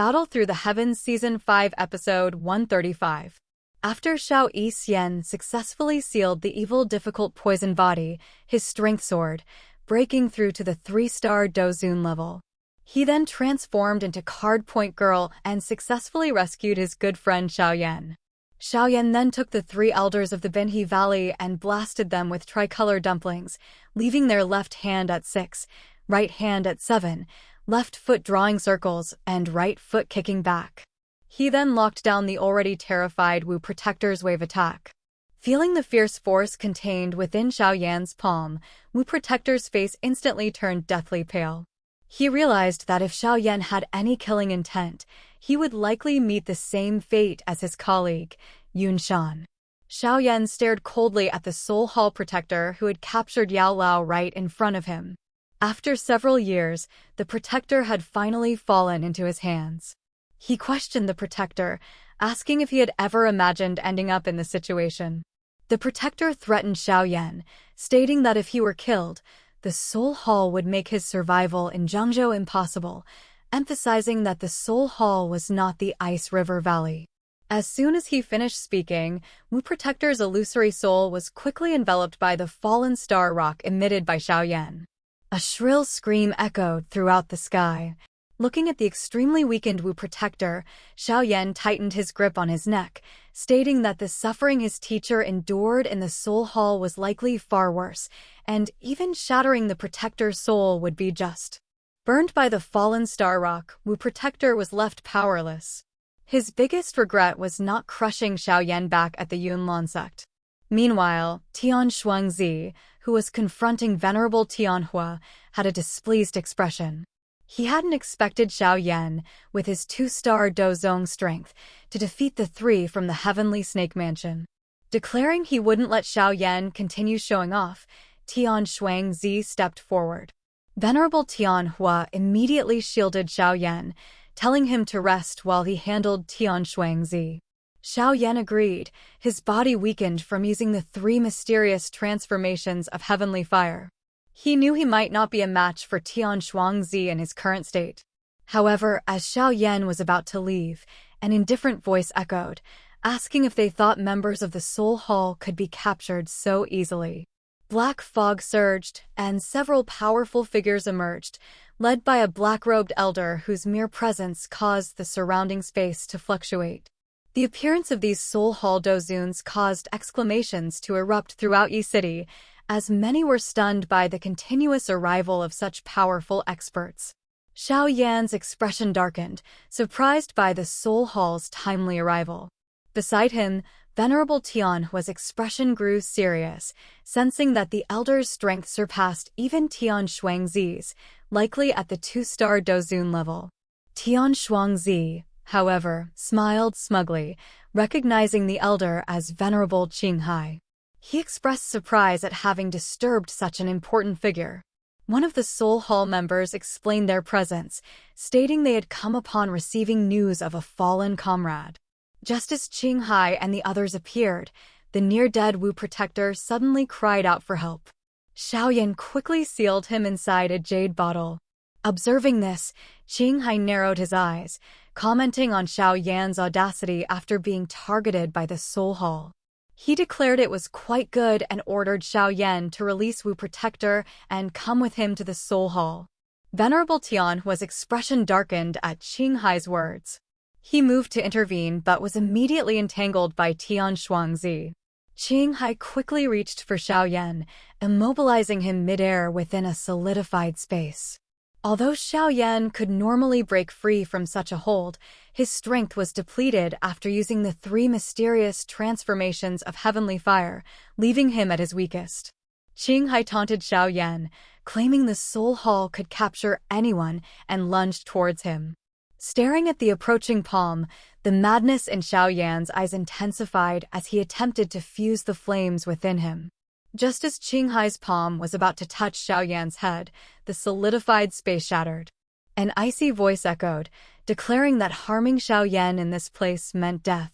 Battle Through the Heavens Season 5 Episode 135. After Xiao Xian successfully sealed the evil difficult poison body, his strength soared, breaking through to the 3-star Dozun level. He then transformed into Card Point Girl and successfully rescued his good friend Xiaoyan. Xiaoyan then took the 3 elders of the Binhe Valley and blasted them with tricolor dumplings, leaving their left hand at 6, right hand at 7, left foot drawing circles, and right foot kicking back. He then locked down the already terrified Wu Protector's wave attack. Feeling the fierce force contained within Xiaoyan's palm, Wu Protector's face instantly turned deathly pale. He realized that if Xiaoyan had any killing intent, he would likely meet the same fate as his colleague, Yun Shan. Xiaoyan stared coldly at the Soul Hall Protector who had captured Yao Lao right in front of him. After several years, the Protector had finally fallen into his hands. He questioned the Protector, asking if he had ever imagined ending up in this situation. The Protector threatened Xiaoyan, stating that if he were killed, the Soul Hall would make his survival in Zhangzhou impossible, emphasizing that the Soul Hall was not the Ice River Valley. As soon as he finished speaking, Wu Protector's illusory soul was quickly enveloped by the fallen star rock emitted by Xiaoyan. A shrill scream echoed throughout the sky. Looking at the extremely weakened Wu Protector, Xiaoyan tightened his grip on his neck, stating that the suffering his teacher endured in the Soul Hall was likely far worse, and even shattering the Protector's soul would be just. Burned by the fallen star rock, Wu Protector was left powerless. His biggest regret was not crushing Xiaoyan back at the Yunlan sect. Meanwhile, Tian Shuangzi, who was confronting Venerable Donghua, had a displeased expression. He hadn't expected Xiaoyan, with his 2-star Dozong strength, to defeat the 3 from the Heavenly Snake Mansion. Declaring he wouldn't let Xiaoyan continue showing off, Tian Shuangzi stepped forward. Venerable Donghua immediately shielded Xiaoyan, telling him to rest while he handled Tian Shuangzi. Xiaoyan agreed, his body weakened from using the 3 mysterious transformations of heavenly fire. He knew he might not be a match for Tian Shuangzi in his current state. However, as Xiaoyan was about to leave, an indifferent voice echoed, asking if they thought members of the Soul Hall could be captured so easily. Black fog surged, and several powerful figures emerged, led by a black-robed elder whose mere presence caused the surrounding space to fluctuate. The appearance of these Soul Hall Dozuns caused exclamations to erupt throughout Yi City, as many were stunned by the continuous arrival of such powerful experts. Xiaoyan's expression darkened, surprised by the Soul Hall's timely arrival. Beside him, Venerable Tianhua's expression grew serious, sensing that the elder's strength surpassed even Tian Shuangzi's, likely at the 2-star Dozun level. Tian Shuangzi, however, smiled smugly, recognizing the elder as Venerable Qinghai. He expressed surprise at having disturbed such an important figure. One of the Soul Hall members explained their presence, stating they had come upon receiving news of a fallen comrade. Just as Qinghai and the others appeared, the near-dead Wu Protector suddenly cried out for help. Xiaoyan quickly sealed him inside a jade bottle. Observing this, Qinghai narrowed his eyes, commenting on Xiaoyan's audacity after being targeted by the Soul Hall. He declared it was quite good and ordered Xiaoyan to release Wu Protector and come with him to the Soul Hall. Venerable Tianhua's expression darkened at Qinghai's words. He moved to intervene but was immediately entangled by Tian Shuangzi. Qinghai quickly reached for Xiaoyan, immobilizing him midair within a solidified space. Although Xiaoyan could normally break free from such a hold, his strength was depleted after using the 3 mysterious transformations of heavenly fire, leaving him at his weakest. Qinghai taunted Xiaoyan, claiming the Soul Hall could capture anyone, and lunged towards him. Staring at the approaching palm, the madness in Xiaoyan's eyes intensified as he attempted to fuse the flames within him. Just as Qinghai's palm was about to touch Xiaoyan's head, the solidified space shattered. An icy voice echoed, declaring that harming Xiaoyan in this place meant death.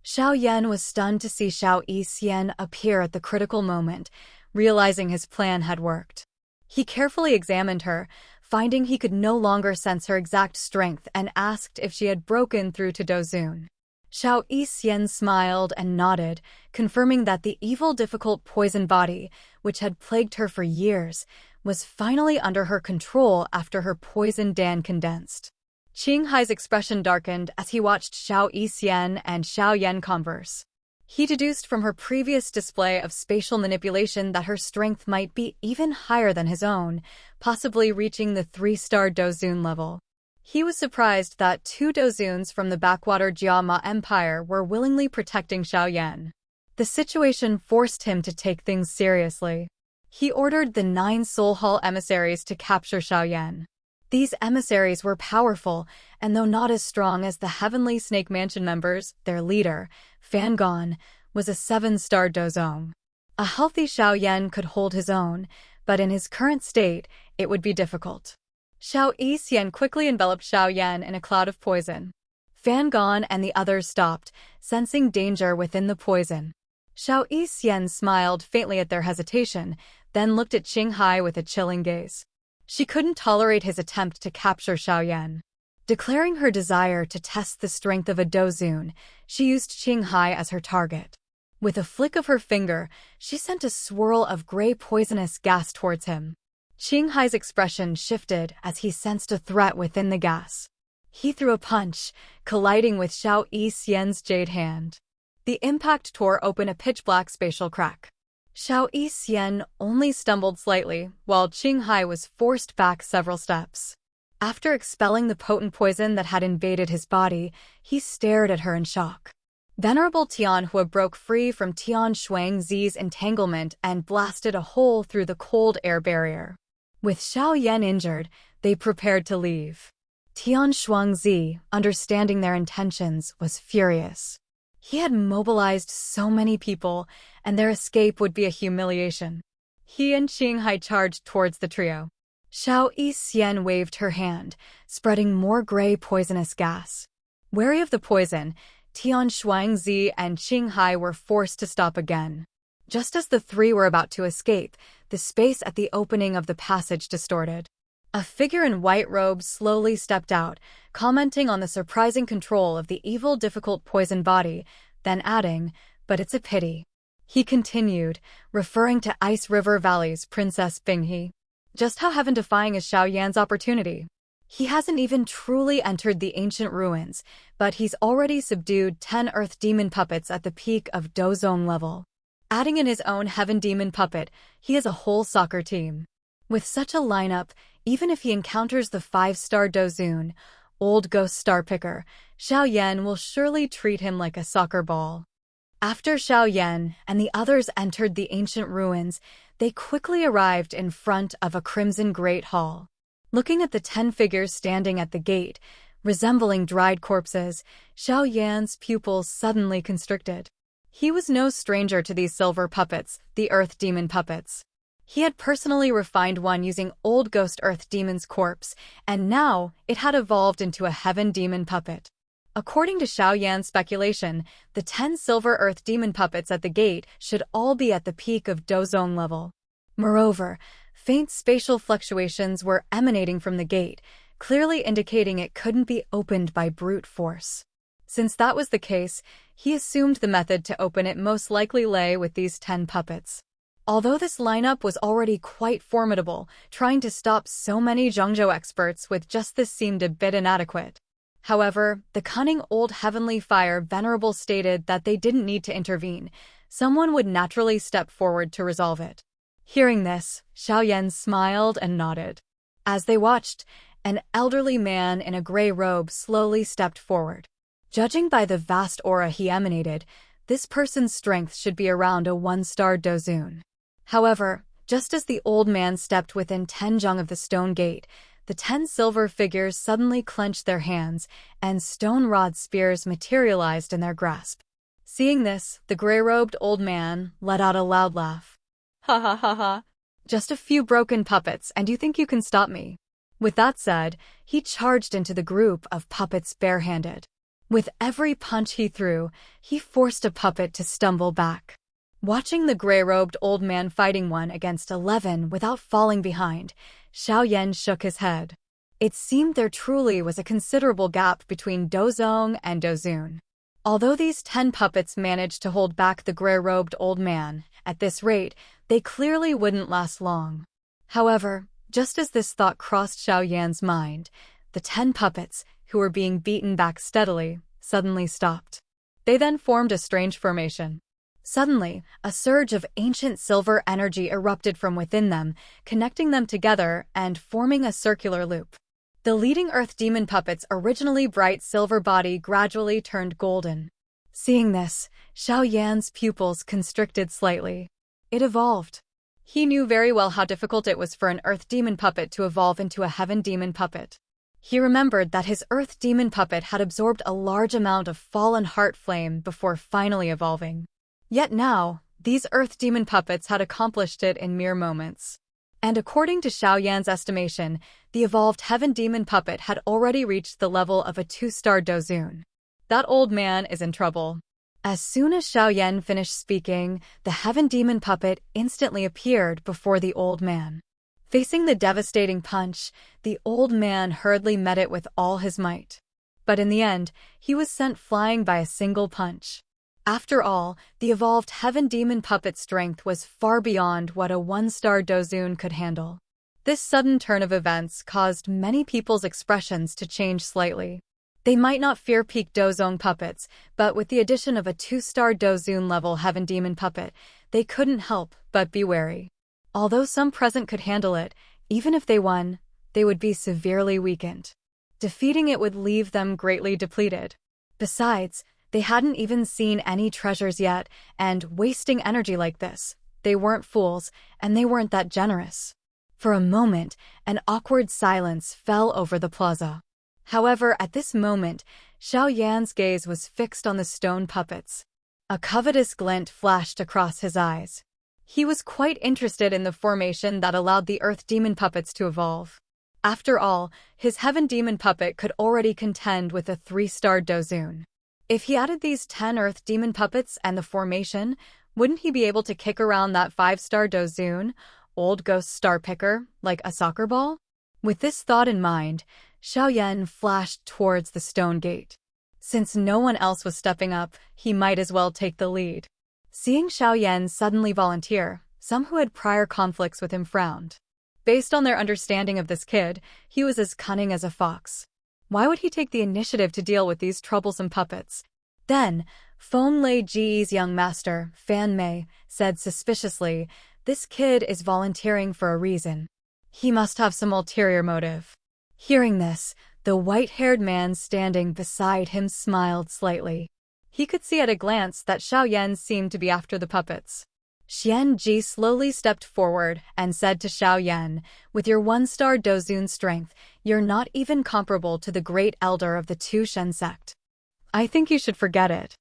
Xiaoyan was stunned to see Xiao Xian appear at the critical moment, realizing his plan had worked. He carefully examined her, finding he could no longer sense her exact strength and asked if she had broken through to Dozun. Xiao Yixian smiled and nodded, confirming that the evil difficult poison body, which had plagued her for years, was finally under her control after her poison dan condensed. Qinghai's expression darkened as he watched Xiao Yixian and Xiao Yan converse. He deduced from her previous display of spatial manipulation that her strength might be even higher than his own, possibly reaching the 3-star Dozun level. He was surprised that 2 Dozuns from the backwater Jiama Empire were willingly protecting Xiao Yan. The situation forced him to take things seriously. He ordered the 9 Soul Hall emissaries to capture Xiao Yan. These emissaries were powerful, and though not as strong as the Heavenly Snake Mansion members, their leader, Fan Gong, was a 7-star Dozong. A healthy Xiao Yan could hold his own, but in his current state, it would be difficult. Xiao Yixian quickly enveloped Xiao Yan in a cloud of poison. Fan Gong and the others stopped, sensing danger within the poison. Xiao Yixian smiled faintly at their hesitation, then looked at Qinghai with a chilling gaze. She couldn't tolerate his attempt to capture Xiao Yan. Declaring her desire to test the strength of a Dozun, she used Qinghai as her target. With a flick of her finger, she sent a swirl of gray poisonous gas towards him. Qinghai's expression shifted as he sensed a threat within the gas. He threw a punch, colliding with Xiao Yixian's jade hand. The impact tore open a pitch-black spatial crack. Xiao Yixian only stumbled slightly, while Qinghai was forced back several steps. After expelling the potent poison that had invaded his body, he stared at her in shock. Venerable Tianhua broke free from Tian Shuangzi's entanglement and blasted a hole through the cold air barrier. With Xiao Yan injured, they prepared to leave. Tian Shuangzi, understanding their intentions, was furious. He had mobilized so many people, and their escape would be a humiliation. He and Qinghai charged towards the trio. Xiao Yixian waved her hand, spreading more gray poisonous gas. Wary of the poison, Tian Shuangzi and Qinghai were forced to stop again. Just as the 3 were about to escape, the space at the opening of the passage distorted. A figure in white robes slowly stepped out, commenting on the surprising control of the evil difficult poison body, then adding, "But it's a pity." He continued, referring to Ice River Valley's Princess Binghe. Just how heaven-defying is Xiao Yan's opportunity? He hasn't even truly entered the ancient ruins, but he's already subdued 10 Earth Demon puppets at the peak of Dozong level. Adding in his own Heaven Demon puppet, he is a whole soccer team. With such a lineup, even if he encounters the 5-star Dozun, Old Ghost Star Picker, Xiao Yan will surely treat him like a soccer ball. After Xiao Yan and the others entered the ancient ruins, they quickly arrived in front of a crimson great hall. Looking at the 10 figures standing at the gate, resembling dried corpses, Xiao Yan's pupils suddenly constricted. He was no stranger to these silver puppets, the Earth Demon puppets. He had personally refined one using Old Ghost Earth Demon's corpse, and now it had evolved into a Heaven Demon puppet. According to Xiao Yan's speculation, the 10 silver Earth Demon puppets at the gate should all be at the peak of Dozong level. Moreover, faint spatial fluctuations were emanating from the gate, clearly indicating it couldn't be opened by brute force. Since that was the case, he assumed the method to open it most likely lay with these 10 puppets. Although this lineup was already quite formidable, trying to stop so many Zhengzhou experts with just this seemed a bit inadequate. However, the cunning old Heavenly Fire Venerable stated that they didn't need to intervene. Someone would naturally step forward to resolve it. Hearing this, Xiao Yan smiled and nodded. As they watched, an elderly man in a gray robe slowly stepped forward. Judging by the vast aura he emanated, this person's strength should be around a 1-star Dozun. However, just as the old man stepped within 10 jung of the stone gate, the 10 silver figures suddenly clenched their hands, and stone rod spears materialized in their grasp. Seeing this, the gray-robed old man let out a loud laugh. "Ha ha ha ha. Just a few broken puppets, and you think you can stop me?" With that said, he charged into the group of puppets barehanded. With every punch he threw, he forced a puppet to stumble back. Watching the gray-robed old man fighting 1 against 11 without falling behind, Xiao Yan shook his head. It seemed there truly was a considerable gap between Dozong and Dozun. Although these 10 puppets managed to hold back the gray-robed old man, at this rate, they clearly wouldn't last long. However, just as this thought crossed Xiao Yan's mind, the 10 puppets, who were being beaten back steadily, suddenly stopped. They then formed a strange formation. Suddenly, a surge of ancient silver energy erupted from within them, connecting them together and forming a circular loop. The leading earth demon puppet's originally bright silver body gradually turned golden. Seeing this, Xiao Yan's pupils constricted slightly. It evolved. He knew very well how difficult it was for an earth demon puppet to evolve into a heaven demon puppet. He remembered that his earth demon puppet had absorbed a large amount of fallen heart flame before finally evolving. Yet now, these earth demon puppets had accomplished it in mere moments. And according to Xiao Yan's estimation, the evolved heaven demon puppet had already reached the level of a 2-star Dozun. That old man is in trouble. As soon as Xiao Yan finished speaking, the heaven demon puppet instantly appeared before the old man. Facing the devastating punch, the old man hurriedly met it with all his might. But in the end, he was sent flying by a single punch. After all, the evolved heaven demon puppet's strength was far beyond what a 1-star Dozun could handle. This sudden turn of events caused many people's expressions to change slightly. They might not fear peak Dozong puppets, but with the addition of a 2-star Dozun level heaven demon puppet, they couldn't help but be wary. Although some present could handle it, even if they won, they would be severely weakened. Defeating it would leave them greatly depleted. Besides, they hadn't even seen any treasures yet, and wasting energy like this, they weren't fools, and they weren't that generous. For a moment, an awkward silence fell over the plaza. However, at this moment, Xiao Yan's gaze was fixed on the stone puppets. A covetous glint flashed across his eyes. He was quite interested in the formation that allowed the earth demon puppets to evolve. After all, his heaven demon puppet could already contend with a 3-star Dozun. If he added these 10 earth demon puppets and the formation, wouldn't he be able to kick around that 5-star Dozun, old ghost star picker, like a soccer ball? With this thought in mind, Xiao Yan flashed towards the stone gate. Since no one else was stepping up, he might as well take the lead. Seeing Xiao Yan suddenly volunteer, some who had prior conflicts with him frowned. Based on their understanding of this kid, he was as cunning as a fox. Why would he take the initiative to deal with these troublesome puppets? Then, Feng Lei Ji's young master, Fan Mei, said suspiciously, "This kid is volunteering for a reason. He must have some ulterior motive." Hearing this, the white-haired man standing beside him smiled slightly. He could see at a glance that Xiao Yan seemed to be after the puppets. Xian Ji slowly stepped forward and said to Xiao Yan, "With your 1-star Dozun strength, you're not even comparable to the great elder of the Tu Shen sect. I think you should forget it.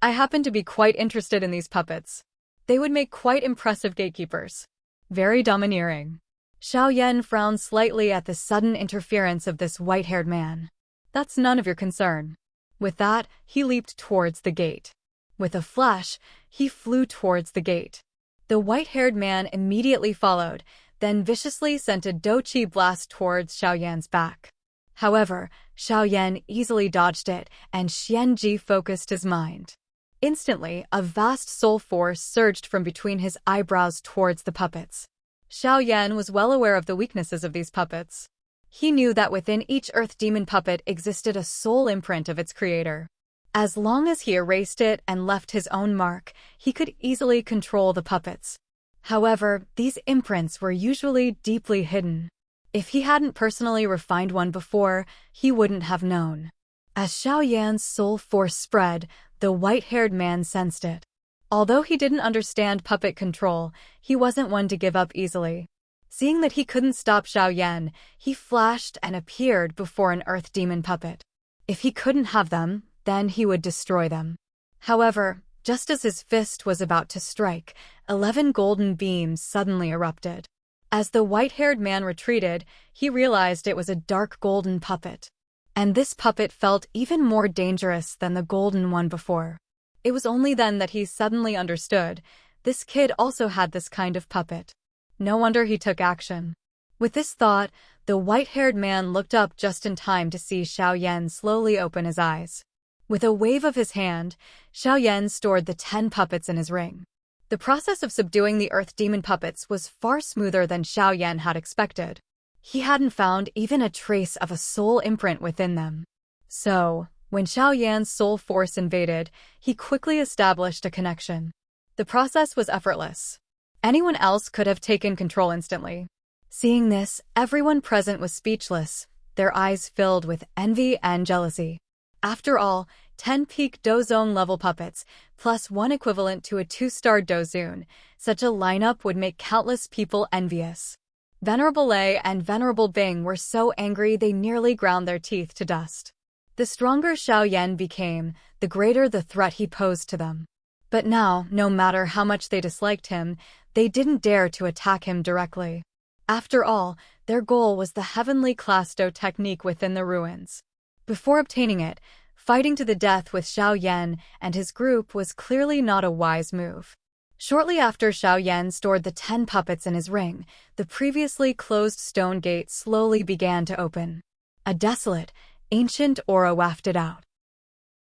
I happen to be quite interested in these puppets. They would make quite impressive gatekeepers. Very domineering." Xiao Yan frowned slightly at the sudden interference of this white-haired man. "That's none of your concern." With that, he leaped towards the gate. With a flash, he flew towards the gate. The white-haired man immediately followed, then viciously sent a Do-Chi blast towards Xiao Yan's back. However, Xiao Yan easily dodged it, and Xianji focused his mind. Instantly, a vast soul force surged from between his eyebrows towards the puppets. Xiao Yan was well aware of the weaknesses of these puppets. He knew that within each earth demon puppet existed a soul imprint of its creator. As long as he erased it and left his own mark, he could easily control the puppets. However, these imprints were usually deeply hidden. If he hadn't personally refined one before, he wouldn't have known. As Xiao Yan's soul force spread, the white-haired man sensed it. Although he didn't understand puppet control, he wasn't one to give up easily. Seeing that he couldn't stop Xiao Yan, he flashed and appeared before an earth demon puppet. If he couldn't have them, then he would destroy them. However, just as his fist was about to strike, 11 golden beams suddenly erupted. As the white-haired man retreated, he realized it was a dark golden puppet. And this puppet felt even more dangerous than the golden one before. It was only then that he suddenly understood. This kid also had this kind of puppet. No wonder he took action. With this thought, the white-haired man looked up just in time to see Xiao Yan slowly open his eyes. With a wave of his hand, Xiao Yan stored the 10 puppets in his ring. The process of subduing the earth demon puppets was far smoother than Xiao Yan had expected. He hadn't found even a trace of a soul imprint within them. So, when Xiao Yan's soul force invaded, he quickly established a connection. The process was effortless. Anyone else could have taken control instantly. Seeing this, everyone present was speechless, their eyes filled with envy and jealousy. After all, 10 peak Dozone level puppets, plus 1 equivalent to a 2-star Dozone, such a lineup would make countless people envious. Venerable Lei and Venerable Bing were so angry they nearly ground their teeth to dust. The stronger Xiao Yan became, the greater the threat he posed to them. But now, no matter how much they disliked him, they didn't dare to attack him directly. After all, their goal was the heavenly Clasto technique within the ruins. Before obtaining it, fighting to the death with Xiao Yan and his group was clearly not a wise move. Shortly after Xiao Yan stored the 10 puppets in his ring, the previously closed stone gate slowly began to open. A desolate, ancient aura wafted out.